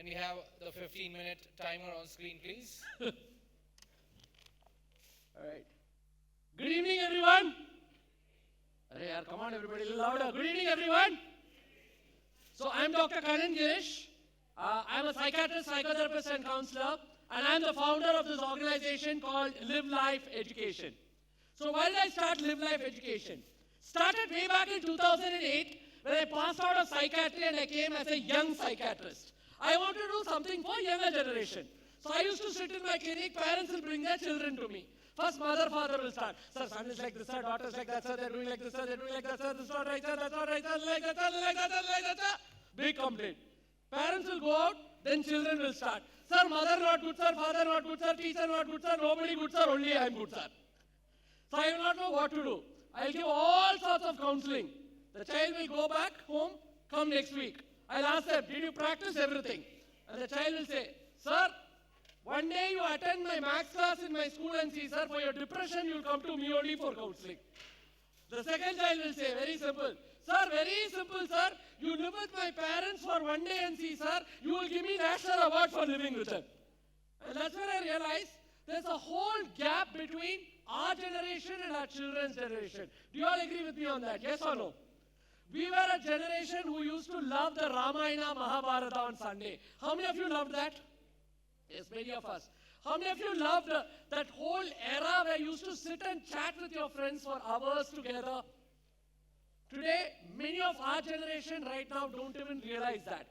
Can we have the 15-minute timer on screen, please? All right. Good evening, everyone. Come on, everybody, a little louder. Good evening, everyone. So I'm Dr. Kannan, Gireesh. I'm a psychiatrist, psychotherapist, and counselor, and I'm the founder of this organization called LiveLife Education. So why did I start LiveLife Education? Started way back in 2008 when I passed out of psychiatry and I came as a young psychiatrist. I wanted to do something for younger generation. So I used to sit in my clinic, parents will bring their children to me. First, mother, father will start. Sir, son is like this, sir, daughter is like that, sir, they're doing like this, sir, they're doing like that, sir, this is not right, sir, that's not right, sir, like that, sir, like that, sir, like that, sir. Big complaint. Parents will go out, then children will start. Sir, mother not good, sir, father not good, sir, teacher not good, sir, nobody good, sir, only I am good, sir. So I will not know what to do. I'll give all sorts of counseling. The child will go back home, come next week. I'll ask them, did you practice everything? And the child will say, sir, one day you attend my maths class in my school and see, sir, for your depression, you'll come to me only for counseling. The second child will say, very simple. Sir, very simple, sir. You live with my parents for one day and see, sir, you will give me national award for living with them. And that's when I realized there's a whole gap between our generation and our children's generation. Do you all agree with me on that? Yes or no? We were a generation who used to love the Ramayana, Mahabharata on Sunday. How many of you loved that? Yes, many of us. How many of you loved that whole era where you used to sit and chat with your friends for hours together? Today, many of our generation right now don't even realize that.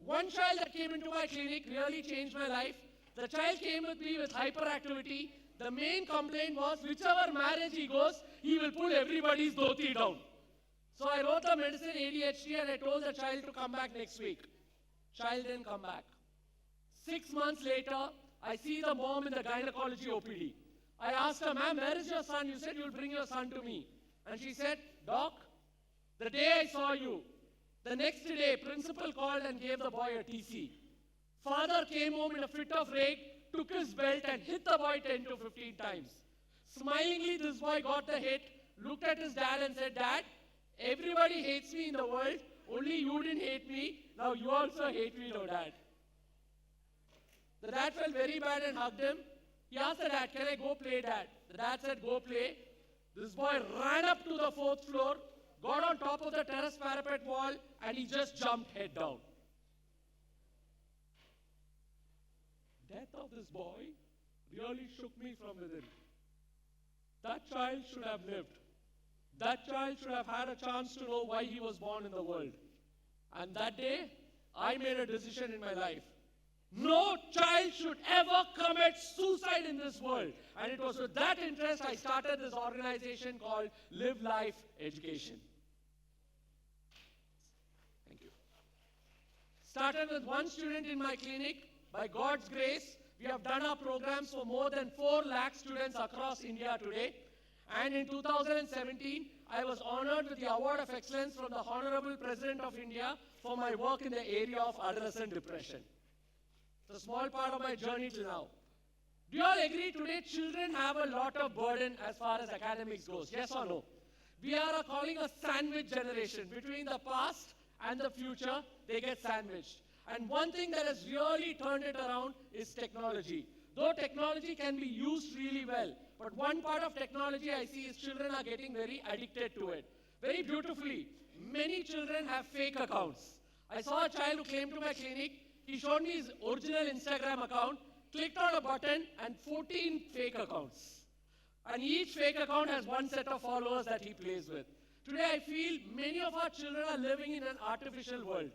One child that came into my clinic really changed my life. The child came with me with hyperactivity. The main complaint was, whichever marriage he goes, he will pull everybody's dhoti down. So I wrote the medicine ADHD and I told the child to come back next week. Child didn't come back. 6 months later, I see the mom in the gynecology OPD. I asked her, ma'am, where is your son? You said you'll bring your son to me. And she said, doc, the day I saw you, the next day, principal called and gave the boy a TC. Father came home in a fit of rage, took his belt and hit the boy 10 to 15 times. Smilingly, this boy got the hit, looked at his dad and said, Dad, everybody hates me in the world, only you didn't hate me, now you also hate me, no, Dad. The dad felt very bad and hugged him. He asked the dad, can I go play, Dad? The dad said, go play. This boy ran up to the 4th floor, got on top of the terrace parapet wall, and he just jumped head down. Death of this boy really shook me from within. That child should have lived. That child should have had a chance to know why he was born in the world. And that day, I made a decision in my life. No child should ever commit suicide in this world. And it was with that interest I started this organization called LiveLife Education. Thank you. Started with one student in my clinic. By God's grace, we have done our programs for more than 4 lakh students across India today. And in 2017, I was honored with the Award of Excellence from the Honorable President of India for my work in the area of adolescent depression. It's a small part of my journey till now. Do you all agree today children have a lot of burden as far as academics goes? Yes or no? We are calling a sandwich generation. Between the past and the future, they get sandwiched. And one thing that has really turned it around is technology. Though technology can be used really well, but one part of technology I see is children are getting very addicted to it. Very beautifully, many children have fake accounts. I saw a child who came to my clinic. He showed me his original Instagram account, clicked on a button, and 14 fake accounts. And each fake account has one set of followers that he plays with. Today, I feel many of our children are living in an artificial world.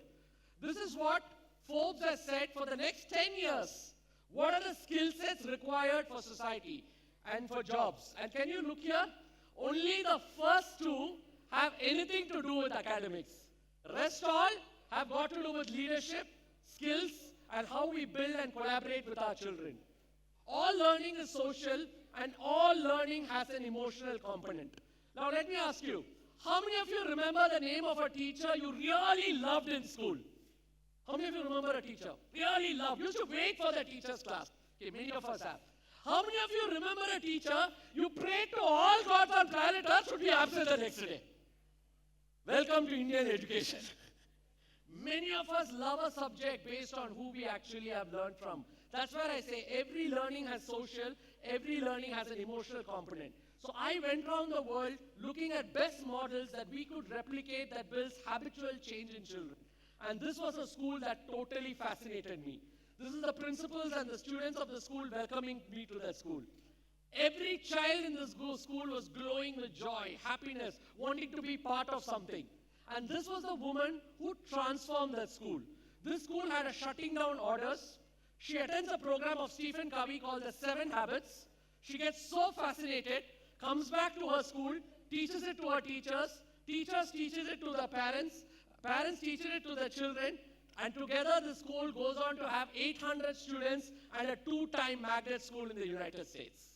This is what Forbes has said for the next 10 years. What are the skill sets required for society and for jobs? And can you look here? Only the first 2 have anything to do with academics. Rest all have got to do with leadership, skills, and how we build and collaborate with our children. All learning is social, and all learning has an emotional component. Now let me ask you, how many of you remember the name of a teacher you really loved in school? How many of you remember a teacher? Really loved. You used to wait for the teacher's class. Okay, many of us have. How many of you remember a teacher you prayed to all gods on planet Earth should be absent the next day? Welcome to Indian education. Many of us love a subject based on who we actually have learned from. That's where I say every learning has social, every learning has an emotional component. So I went around the world looking at best models that we could replicate that builds habitual change in children. And this was a school that totally fascinated me. This is the principals and the students of the school welcoming me to that school. Every child in this school was glowing with joy, happiness, wanting to be part of something. And this was the woman who transformed that school. This school had a shutting down orders. She attends a program of Stephen Covey called the 7 Habits. She gets so fascinated, comes back to her school, teaches it to her teachers teaches it to the parents teaches it to the children, and together the school goes on to have 800 students and a 2-time magnet school in the United States.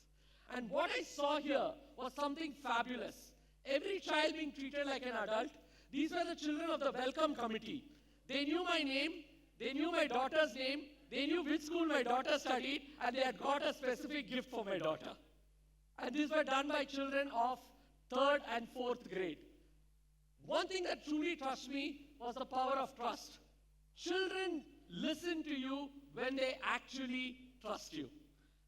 And what I saw here was something fabulous. Every child being treated like an adult. These were the children of the welcome committee. They knew my name, they knew my daughter's name, they knew which school my daughter studied, and they had got a specific gift for my daughter. And these were done by children of 3rd and 4th grade. One thing that truly touched me was the power of trust. Children listen to you when they actually trust you.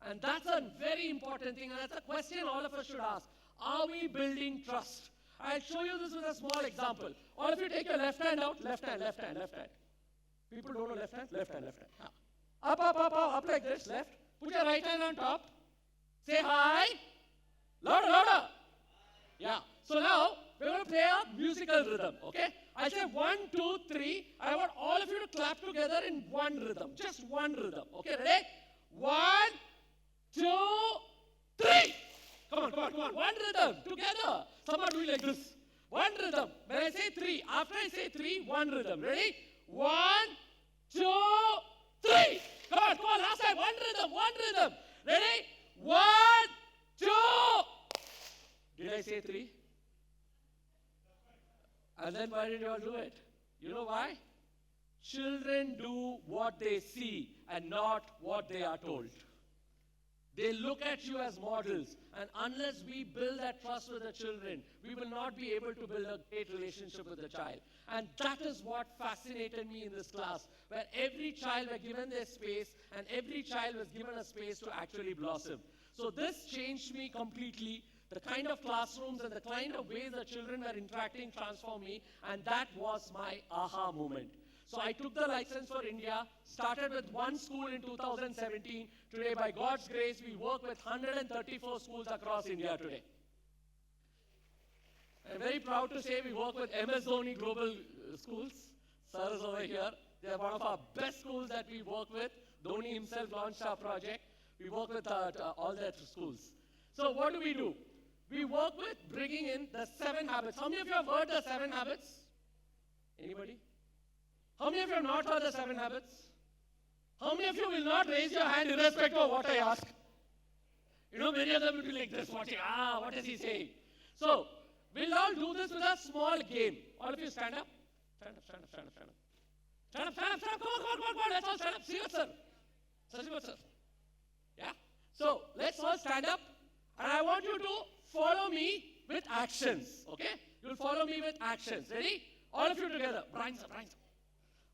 And that's a very important thing, and that's a question all of us should ask. Are we building trust? I'll show you this with a small example. All of you take your left hand out, left hand, left hand, left hand. People don't know left hand, left hand, left hand. Up like this, left. Put your right hand on top. Say hi. Louder, louder. Yeah. So now, we're going to play a musical rhythm, okay? I say 1, 2, 3. I want all of you to clap together in one rhythm. Just one rhythm. Okay, ready? 1, 2, 3. Come on. One rhythm. Together. Some are doing like this. One rhythm. When I say 3, after I say 3, one rhythm. Ready? 1, 2, 3. Come on. Last time. One rhythm. Ready? 1, 2. Did I say 3? And then why did you all do it? You know why? Children do what they see and not what they are told. They look at you as models, and unless we build that trust with the children, we will not be able to build a great relationship with the child. And that is what fascinated me in this class, where every child was given their space, and every child was given a space to actually blossom. So this changed me completely. The kind of classrooms and the kind of ways the children were interacting transformed me, and that was my aha moment. So I took the license for India, started with one school in 2017. Today, by God's grace, we work with 134 schools across India today. I'm very proud to say we work with MS Dhoni Global Schools. Sir is over here. They are one of our best schools that we work with. Dhoni himself launched our project. We work with all their schools. So what do? We work with bringing in the 7 habits. How many of you have heard the 7 habits? Anybody? How many of you have not heard the 7 habits? How many of you will not raise your hand irrespective of what I ask? You know, many of them will be like this, what is he saying? So, we'll all do this with a small game. All of you stand up. Stand up. Come on. Let's all stand up. See what, sir? Sir. Yeah? So, let's all stand up. And I want you to follow me with actions. Okay? You'll follow me with actions. Ready? All of you together. Brian, sir.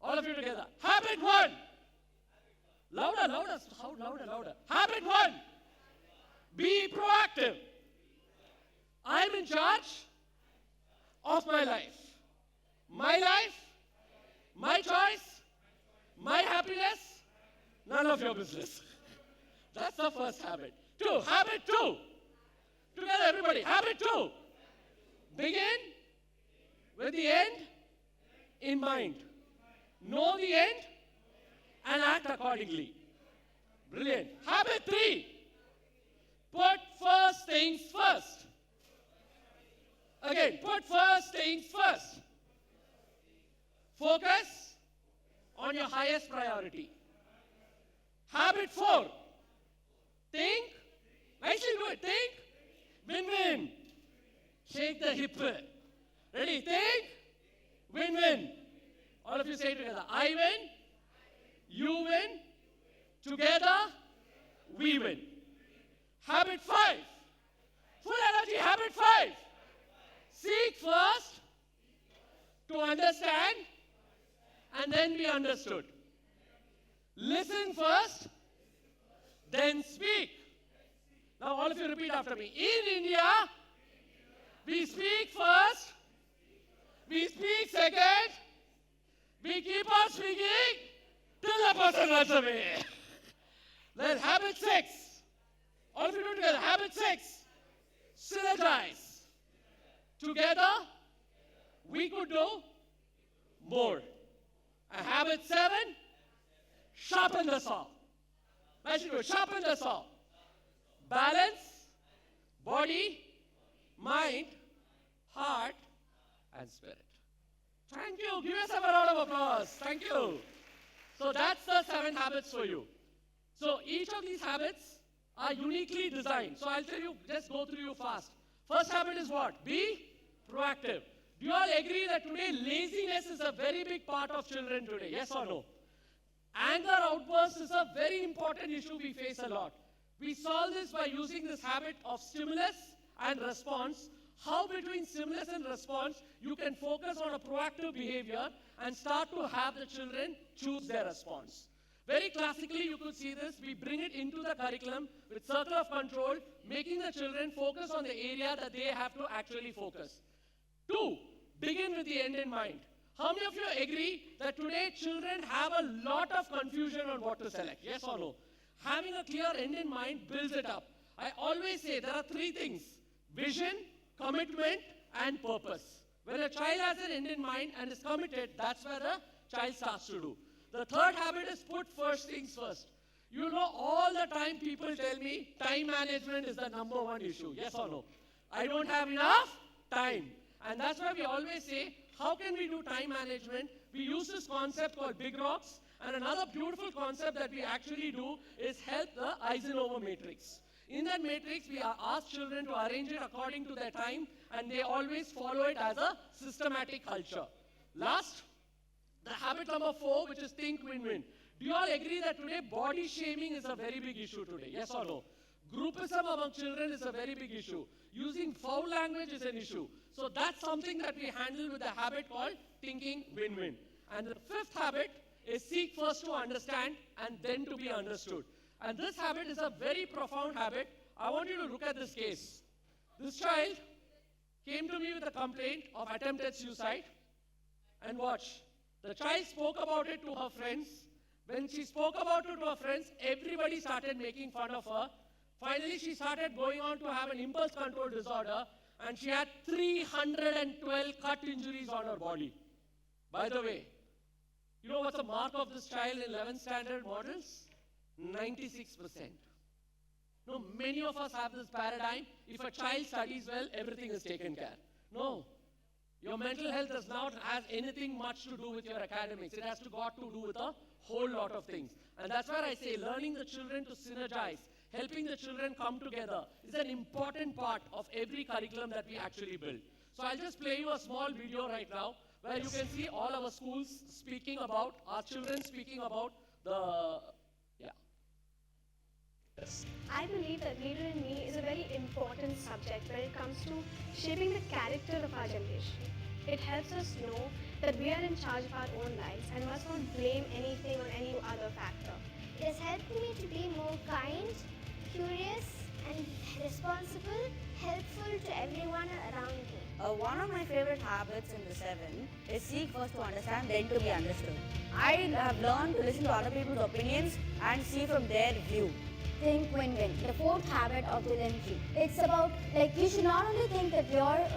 All of you together. Habit 1. Louder. Louder. Habit 1. Be proactive. I'm in charge of my life. My life, my choice, my happiness, none of your business. That's the first habit. 2. Habit 2. Together, everybody. Habit 2. Begin with the end in mind. Know the end and act accordingly. Brilliant. Habit 3. Put first things first. Again, put first things first. Focus on your highest priority. Habit 4. Think. Nicely do it. Think. Win-win. Shake the hip. Ready? Think. Win-win. All of you say it together. I win. You win. Together, we win. Habit 5. Full energy. Habit 5. Seek first to understand and then be understood. Listen first, then speak. Now all of you repeat after me. In India, we speak first, we speak second, we keep on speaking till the person runs away. Then habit 6. All of you do it together. Habit 6. Synergize. Together, we could do more. And habit 7. Sharpen the saw. I should do it. Sharpen the saw. Balance, body, mind, heart, and spirit. Thank you. Give yourself a round of applause. Thank you. So that's the 7 habits for you. So each of these habits are uniquely designed. So I'll tell you, just go through you fast. First habit is what? Be proactive. Do you all agree that today laziness is a very big part of children today? Yes or no? Anger outbursts is a very important issue we face a lot. We solve this by using this habit of stimulus and response. How between stimulus and response you can focus on a proactive behavior and start to have the children choose their response. Very classically you could see this. We bring it into the curriculum with circle of control, making the children focus on the area that they have to actually focus. 2, begin with the end in mind. How many of you agree that today children have a lot of confusion on what to select? Yes or no? Having a clear end in mind builds it up. I always say there are 3 things: vision, commitment, and purpose. When a child has an end in mind and is committed, that's where the child starts to do. The 3rd habit is put first things first. You know, all the time people tell me time management is the number 1 issue. Yes or no? I don't have enough time. And that's why we always say, how can we do time management? We use this concept called big rocks. And another beautiful concept that we actually do is help the Eisenhower matrix. In that matrix, we ask children to arrange it according to their time, and they always follow it as a systematic culture. Last, the habit number 4, which is think win-win. Do you all agree that today body shaming is a very big issue today? Yes or no? Groupism among children is a very big issue. Using foul language is an issue. So that's something that we handle with the habit called thinking win-win. And the 5th habit is seek first to understand and then to be understood. And this habit is a very profound habit. I want you to look at this case. This child came to me with a complaint of attempted suicide. And watch. The child spoke about it to her friends. When she spoke about it to her friends, everybody started making fun of her. Finally, she started going on to have an impulse control disorder, and she had 312 cut injuries on her body. By the way, you know what's the mark of this child in 11th standard models? 96%. No, many of us have this paradigm. If a child studies well, everything is taken care. No. Your mental health does not have anything much to do with your academics. It has got to do with a whole lot of things. And that's where I say learning the children to synergize, helping the children come together is an important part of every curriculum that we actually build. So I'll just play you a small video right now where you can see all our schools speaking about, our children speaking about the, I believe that Leader in Me is a very important subject when it comes to shaping the character of our generation. It helps us know that we are in charge of our own lives and must not blame anything on any other factor. It has helped me to be more kind, curious and responsible, helpful to everyone around me. One of my favorite habits in the 7 is seek first to understand, then to be understood. I have learned to listen to other people's opinions and see from their view. Think win-win, the 4th habit of the Linky. It's about, you should not only think that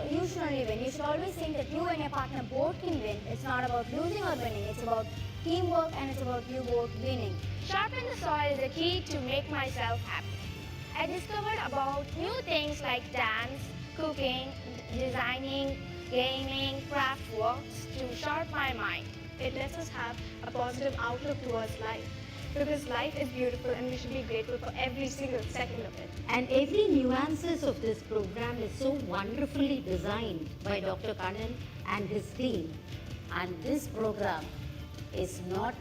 you should only win, you should always think that you and your partner both can win. It's not about losing or winning, it's about teamwork and it's about you both winning. Sharpen the saw is the key to make myself happy. I discovered about new things like dance, cooking, designing, gaming, craft works to sharpen my mind. It lets us have a positive outlook towards life. Because life is beautiful and we should be grateful for every single second of it. And every nuances of this program is so wonderfully designed by Dr. Kannan and his team. And this program is not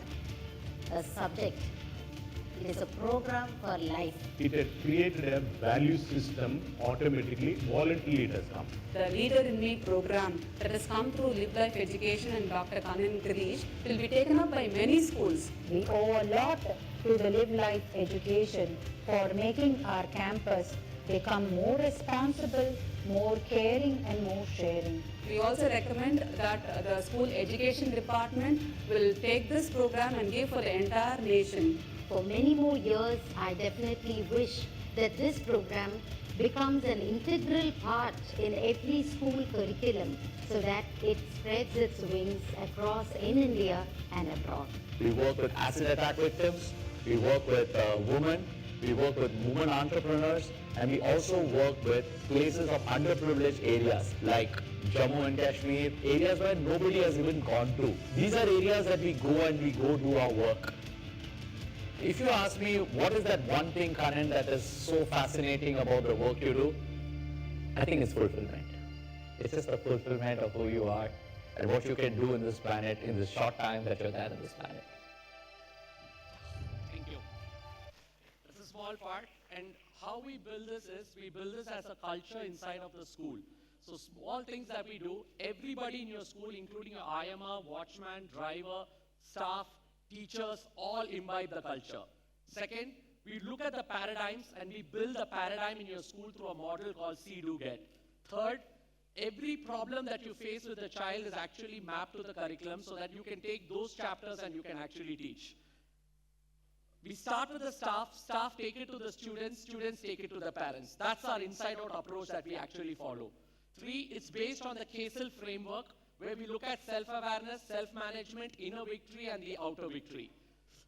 a subject It is a program for life. It had created a value system automatically. Voluntarily it has come. The Leader in Me program that has come through LiveLife Education and Dr. Kannan Gireesh will be taken up by many schools. We owe a lot to the LiveLife Education for making our campus become more responsible, more caring and more sharing. We also recommend that the school education department will take this program and give for the entire nation. For many more years, I definitely wish that this program becomes an integral part in every school curriculum so that it spreads its wings across in India and abroad. We work with acid attack victims, we work with women, we work with women entrepreneurs, and we also work with places of underprivileged areas like Jammu and Kashmir, areas where nobody has even gone to. These are areas that we go do our work. If you ask me, what is that one thing, Kannan, that is so fascinating about the work you do? I think it's fulfillment. It's just the fulfillment of who you are and what you can do in this planet in the short time that you're there in this planet. Thank you. It's a small part, and how we build this is, we build this as a culture inside of the school. So small things that we do, everybody in your school, including your IMR, watchman, driver, staff, teachers, all imbibe the culture. Second, we look at the paradigms and we build a paradigm in your school through a model called See, Do, Get. Third, every problem that you face with the child is actually mapped to the curriculum so that you can take those chapters and you can actually teach. We start with the staff take it to the students take it to the parents. That's our inside-out approach that we actually follow. 3, it's based on the CASEL framework, where we look at self-awareness, self-management, inner victory, and the outer victory.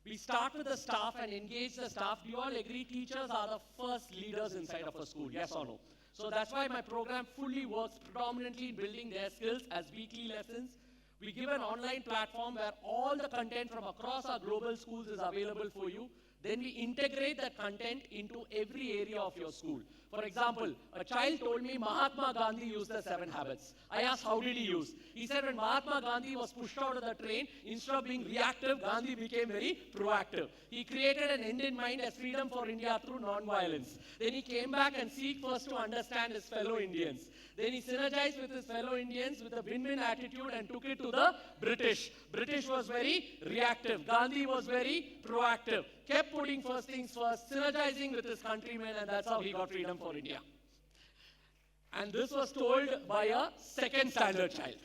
We start with the staff and engage the staff. Do you all agree teachers are the first leaders inside of a school, yes or no? So that's why my program fully works predominantly in building their skills as weekly lessons. We give an online platform where all the content from across our global schools is available for you. Then we integrate that content into every area of your school. For example, a child told me Mahatma Gandhi used the 7 habits. I asked, how did he use? He said when Mahatma Gandhi was pushed out of the train, instead of being reactive, Gandhi became very proactive. He created an end in mind as freedom for India through non-violence. Then he came back and seek first to understand his fellow Indians. Then he synergized with his fellow Indians with a win-win attitude and took it to the British. British was very reactive. Gandhi was very proactive. Kept putting first things first, synergizing with his countrymen, and that's how he got freedom for India. And this was told by a second standard child.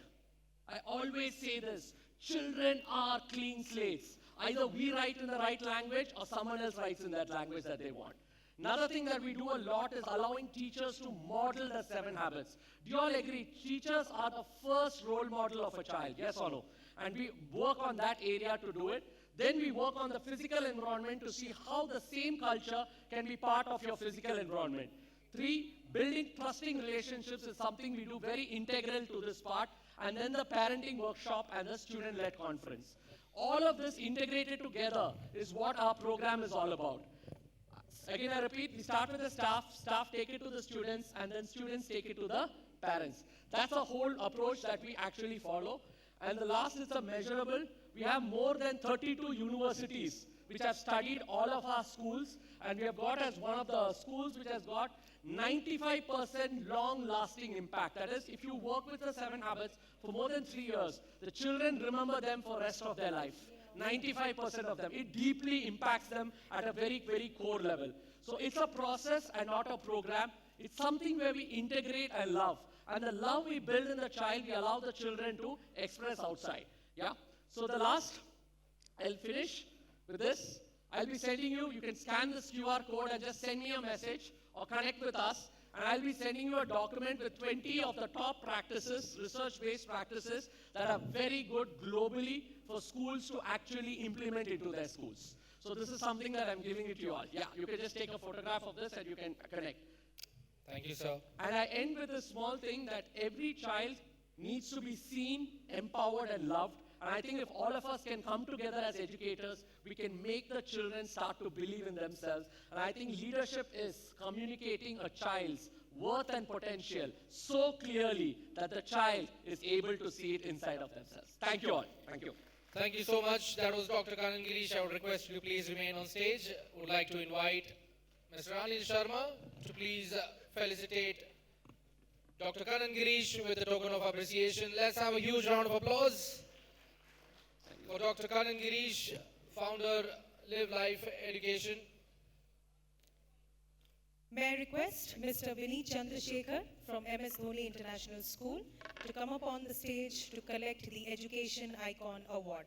I always say this, children are clean slates. Either we write in the right language or someone else writes in that language that they want. Another thing that we do a lot is allowing teachers to model the 7 habits. Do you all agree? Teachers are the first role model of a child, yes or no? And we work on that area to do it. Then we work on the physical environment to see how the same culture can be part of your physical environment. 3, building trusting relationships is something we do very integral to this part. And then the parenting workshop and the student-led conference. All of this integrated together is what our program is all about. Again, I repeat, we start with the staff take it to the students, and then students take it to the parents. That's a whole approach that we actually follow. And the last is the measurable. We have more than 32 universities which have studied all of our schools, and we have got as one of the schools which has got 95% long-lasting impact. That is, if you work with the 7 habits for more than 3 years, the children remember them for the rest of their life. 95% of them. It deeply impacts them at a very, very core level. So it's a process and not a program. It's something where we integrate and love. And the love we build in the child, we allow the children to express outside. Yeah? So the last, I'll finish with this. I'll be sending you, you can scan this QR code and just send me a message or connect with us. And I'll be sending you a document with 20 of the top practices, research-based practices that are very good globally for schools to actually implement into their schools. So this is something that I'm giving it to you all. Yeah, you can just take a photograph of this and you can connect. Thank you, sir. And I end with a small thing that every child needs to be seen, empowered, and loved. And I think if all of us can come together as educators, we can make the children start to believe in themselves. And I think leadership is communicating a child's worth and potential so clearly that the child is able to see it inside of themselves. Thank you all. Thank you. Thank you so much. That was Dr. Kannan Gireesh. I would request you to please remain on stage. Would like to invite Mr. Anil Sharma to please felicitate Dr. Kannan Gireesh with a token of appreciation. Let's have a huge round of applause for Dr. Kannan Gireesh, founder, LiveLife Education. May I request Mr. Vineet Chandrasekhar from MS Dhoni International School to come up on the stage to collect the Education Icon Award.